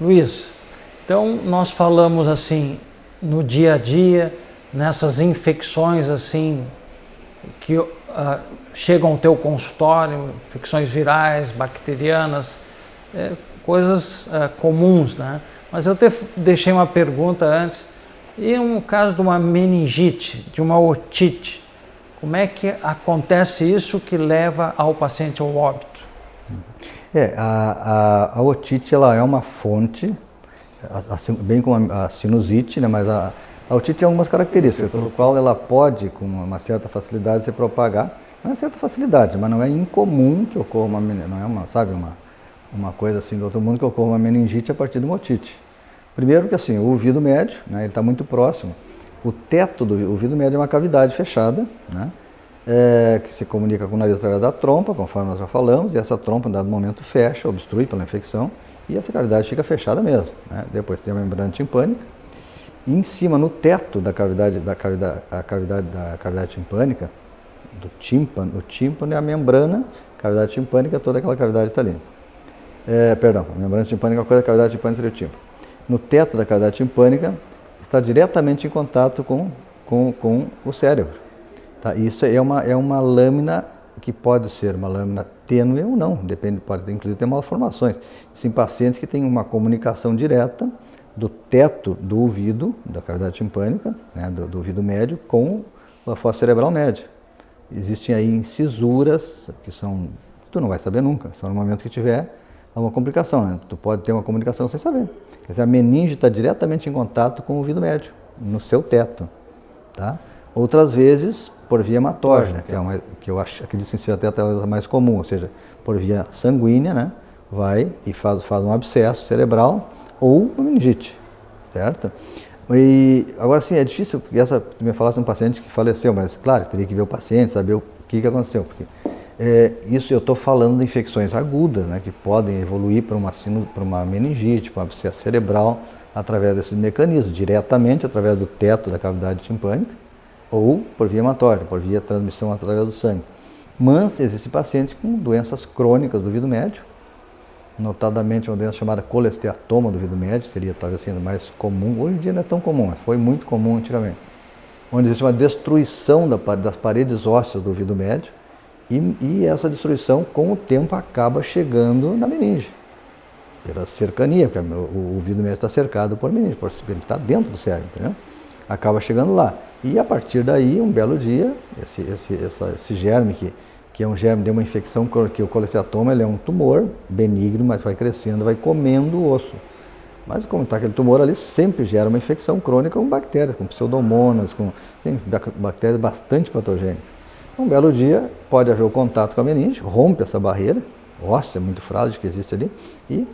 Luiz, então nós falamos assim, no dia a dia, nessas infecções assim, que chegam ao teu consultório, infecções virais, bacterianas, coisas comuns, né? Mas eu deixei uma pergunta antes, e um caso de uma meningite, de uma otite, como é que acontece isso que leva ao paciente ao óbito? A otite ela é uma fonte, bem como a sinusite, né, mas a otite tem algumas características, pelo qual ela pode, com uma certa facilidade, se propagar. Não é certa facilidade, mas não é incomum que ocorra não é uma coisa assim do outro mundo que ocorra uma meningite a partir de uma otite. Primeiro que assim, o ouvido médio, né, ele está muito próximo. O teto do ouvido médio é uma cavidade fechada, né, que se comunica com o nariz através da trompa, conforme nós já falamos, e essa trompa, em dado momento, fecha, obstrui pela infecção, e essa cavidade fica fechada mesmo, né. Depois tem a membrana timpânica, e em cima, no teto da cavidade timpânica, do tímpano, o tímpano é a membrana, cavidade timpânica, toda aquela cavidade está ali. A membrana timpânica é a coisa, a cavidade timpânica seria o tímpano. No teto da cavidade timpânica, está diretamente em contato com o cérebro. Tá? Isso é uma lâmina que pode ser uma lâmina tênue ou não, depende, pode inclusive ter malformações. Isso em pacientes que têm uma comunicação direta do teto do ouvido, da cavidade timpânica, né, do ouvido médio, com a fossa cerebral média. Existem aí incisuras, que tu não vai saber nunca, só no momento que tiver uma complicação, né? Tu pode ter uma comunicação sem saber. Quer dizer, a meninge está diretamente em contato com o ouvido médio, no seu teto, tá? Outras vezes, por via hematógena, que eu acredito que seja até a mais comum, ou seja, por via sanguínea, né? Vai e faz um abscesso cerebral ou uma meningite, certo? E agora sim, é difícil, porque tu me falasse de um paciente que faleceu, mas claro, teria que ver o paciente, saber o que aconteceu, porque isso eu estou falando de infecções agudas, né, que podem evoluir para uma meningite, para um abscesso cerebral, através desses mecanismos, diretamente através do teto da cavidade timpânica, ou por via hematógena, por via transmissão através do sangue. Mas existem pacientes com doenças crônicas do ouvido médio, notadamente uma doença chamada colesteatoma do ouvido médio, seria talvez sendo mais comum, hoje em dia não é tão comum, mas foi muito comum antigamente, onde existe uma destruição das paredes ósseas do ouvido médio, e essa destruição com o tempo acaba chegando na meninge, pela cercania, porque o ouvido médio está cercado por meninge, ele está dentro do cérebro, entendeu? Acaba chegando lá, e a partir daí, um belo dia, esse germe que é um germe de uma infecção, que o colesteatoma ele é um tumor benigno, mas vai crescendo, vai comendo o osso. Mas como está aquele tumor ali, sempre gera uma infecção crônica com bactérias, com pseudomonas, com bactérias bastante patogênicas. Um belo dia, pode haver o contato com a meninge, rompe essa barreira óssea muito frágil que existe ali, e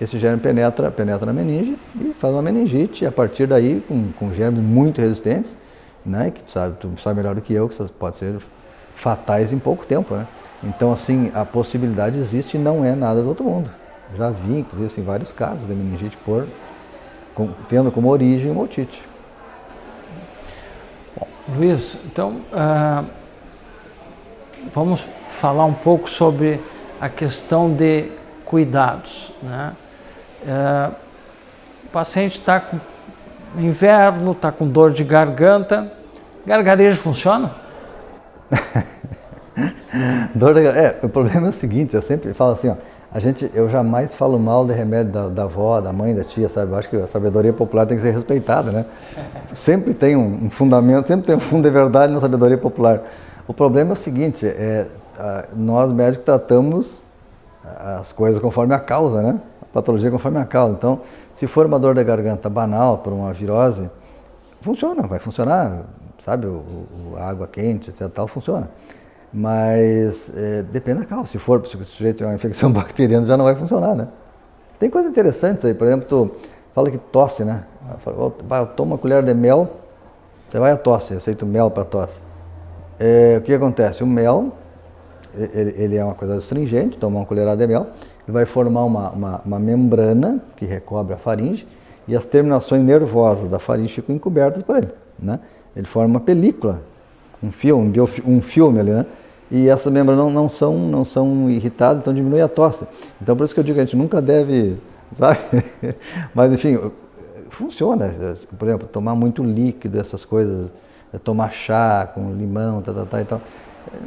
esse germe penetra na meninge e faz uma meningite, e a partir daí, com germes muito resistentes, né, que tu sabe melhor do que eu, que pode ser fatais em pouco tempo, né? Então, assim, a possibilidade existe e não é nada do outro mundo. Já vi, inclusive, assim, vários casos de meningite tendo como origem uma otite. Bom, Luiz, então, vamos falar um pouco sobre a questão de cuidados, né? O paciente está com inverno, está com dor de garganta, gargarejo funciona? O problema é o seguinte, eu sempre falo assim, ó, eu jamais falo mal de remédio da avó, da mãe, da tia, sabe? Eu acho que a sabedoria popular tem que ser respeitada, né? Sempre tem um fundamento, sempre tem um fundo de verdade na sabedoria popular. O problema é o seguinte, nós médicos tratamos as coisas conforme a causa, né? A patologia conforme a causa. Então, se for uma dor de garganta banal por uma virose, vai funcionar, sabe? A água quente, etc, tal, funciona. Mas depende da causa. Se o sujeito tem uma infecção bacteriana, já não vai funcionar, né? Tem coisas interessantes aí. Por exemplo, tu fala que tosse, né? Toma uma colher de mel, você vai a tosse, aceita o mel para tosse. O que acontece? O mel, ele é uma coisa astringente, toma uma colherada de mel, ele vai formar uma membrana que recobre a faringe, e as terminações nervosas da faringe ficam encobertas por ele, né? Ele forma uma película, um filme ali, né? E essas membranas não são irritadas, então diminui a tosse. Então por isso que eu digo que a gente nunca deve sabe? Mas, enfim, funciona. Por exemplo, tomar muito líquido, essas coisas, tomar chá com limão, e tal.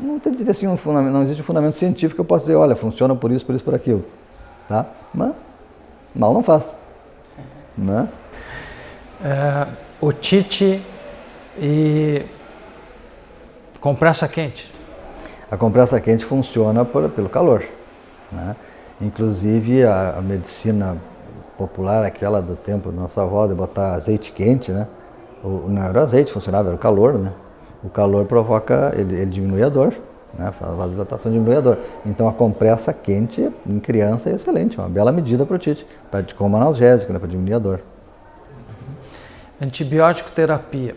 Não tem assim, não existe um fundamento científico que eu possa dizer, olha, funciona por isso, por aquilo. Tá? Mas mal não faz. Né? Otite e compressa quente. A compressa quente funciona pelo calor. Né? Inclusive a medicina popular, aquela do tempo da nossa avó, de botar azeite quente, né? Não era o azeite, funcionava, era o calor, né? O calor provoca, ele diminui a dor, né? Faz vasodilatação, diminui a dor. Então a compressa quente em criança é excelente, uma bela medida para o otite, como analgésico, né? Para diminuir a dor. Antibiótico terapia.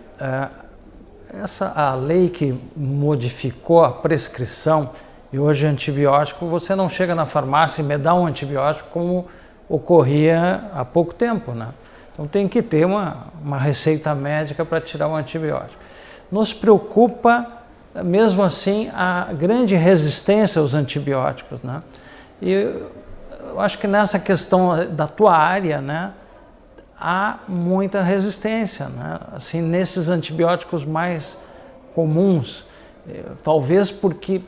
A lei que modificou a prescrição e hoje antibiótico, você não chega na farmácia e me dá um antibiótico como ocorria há pouco tempo, né? Então tem que ter uma receita médica para tirar o antibiótico. Nos preocupa, mesmo assim, a grande resistência aos antibióticos, né? E eu acho que nessa questão da tua área, né, há muita resistência, né? Assim, nesses antibióticos mais comuns, talvez porque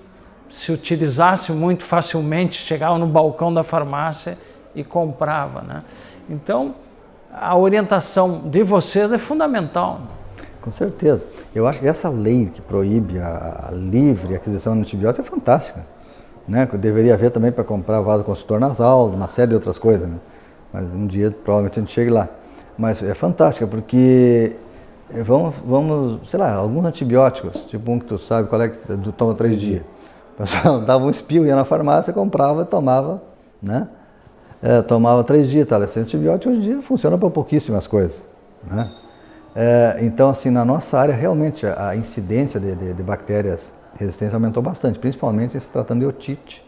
se utilizasse muito facilmente, chegava no balcão da farmácia e comprava, né? Então, a orientação de vocês é fundamental. Com certeza. Eu acho que essa lei que proíbe a livre aquisição de antibiótico é fantástica. Né? Deveria haver também para comprar vasoconstritor nasal, uma série de outras coisas. Né? Mas um dia provavelmente a gente chegue lá. Mas é fantástica porque vamos, sei lá, alguns antibióticos, tipo um que tu sabe qual é que tu toma 3 dias. O pessoal dava um espirro, ia na farmácia, comprava e tomava, né? Tomava 3 dias, tá? Esse antibiótico hoje em dia funciona para pouquíssimas coisas, né? Então, assim, na nossa área, realmente, a incidência de bactérias resistentes aumentou bastante, principalmente se tratando de otite.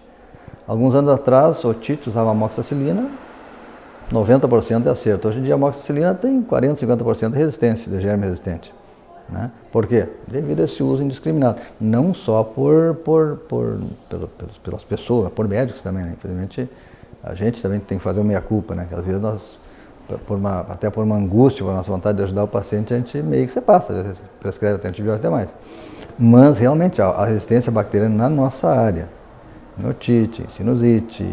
Alguns anos atrás, otite usava amoxicilina, 90% de acerto. Hoje em dia, a amoxicilina tem 40%, 50% de resistência, de germe resistente. Né? Por quê? Devido a esse uso indiscriminado. Não só pelas pessoas, por médicos também, né? Infelizmente, a gente também tem que fazer uma meia-culpa, né? Que às vezes nós, até por uma angústia, por nossa vontade de ajudar o paciente, a gente meio que se passa, às vezes prescreve até antibiótico e demais. Mas realmente a resistência bacteriana na nossa área, otite, sinusite,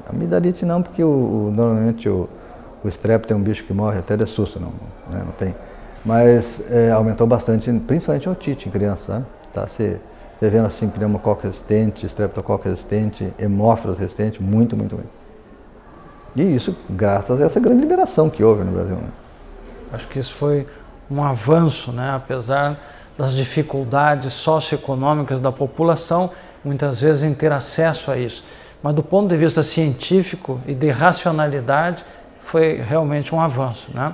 amidalite não, porque normalmente o estrep tem um bicho que morre até de susto, não tem. Mas aumentou bastante, principalmente a otite em criança, sabe? Tá você vendo assim, pneumococo resistente, streptococo resistente, hemófilos resistente, muito. E isso graças a essa grande liberação que houve no Brasil. Né? Acho que isso foi um avanço, né? Apesar das dificuldades socioeconômicas da população, muitas vezes em ter acesso a isso. Mas do ponto de vista científico e de racionalidade, foi realmente um avanço, né?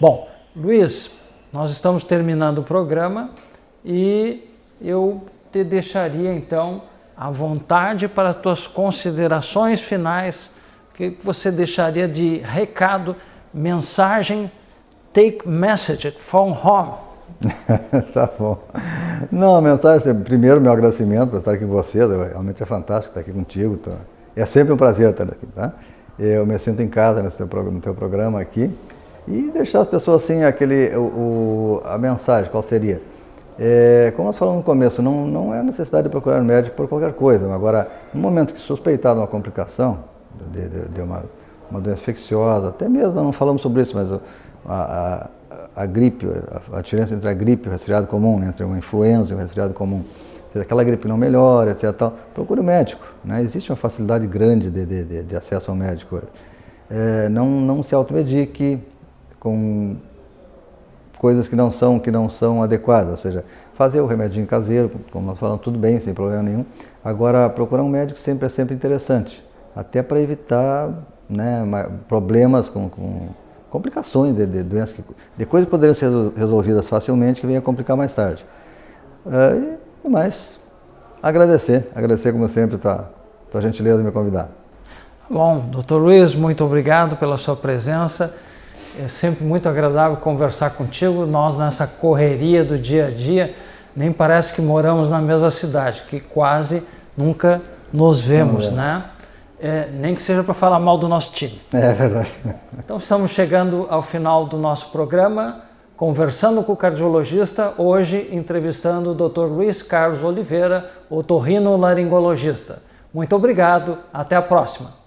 Bom, Luiz, nós estamos terminando o programa e eu te deixaria então à vontade para as tuas considerações finais, que você deixaria de recado, mensagem, take message from home. Tá bom. Não, a mensagem, primeiro meu agradecimento por estar aqui com vocês, realmente é fantástico estar aqui contigo, é sempre um prazer estar aqui, tá? Eu me sinto em casa no teu programa aqui e deixar as pessoas assim, a mensagem, qual seria? Como nós falamos no começo, não é necessidade de procurar um médico por qualquer coisa, agora, no momento que suspeitar de uma complicação, de uma doença infecciosa, até mesmo, não falamos sobre isso, mas a gripe, a diferença entre a gripe e o resfriado comum, né, entre uma influenza e um resfriado comum, se aquela gripe não melhora, etc., procure um médico, né? Existe uma facilidade grande de acesso ao médico. Não se automedique com coisas que não são adequadas, ou seja, fazer o remedinho caseiro, como nós falamos, tudo bem, sem problema nenhum. Agora, procurar um médico sempre é sempre interessante, até para evitar, né, problemas com complicações de doenças, de coisas que poderiam ser resolvidas facilmente, que venham a complicar mais tarde. E mais, agradecer como sempre tua gentileza de me convidar. Bom, Dr. Luiz, muito obrigado pela sua presença. É sempre muito agradável conversar contigo. Nós, nessa correria do dia a dia, nem parece que moramos na mesma cidade, que quase nunca nos vemos, né? nem que seja para falar mal do nosso time. É verdade. Então estamos chegando ao final do nosso programa, conversando com o cardiologista, hoje entrevistando o Dr. Luiz Carlos Oliveira, otorrinolaringologista. Muito obrigado, até a próxima.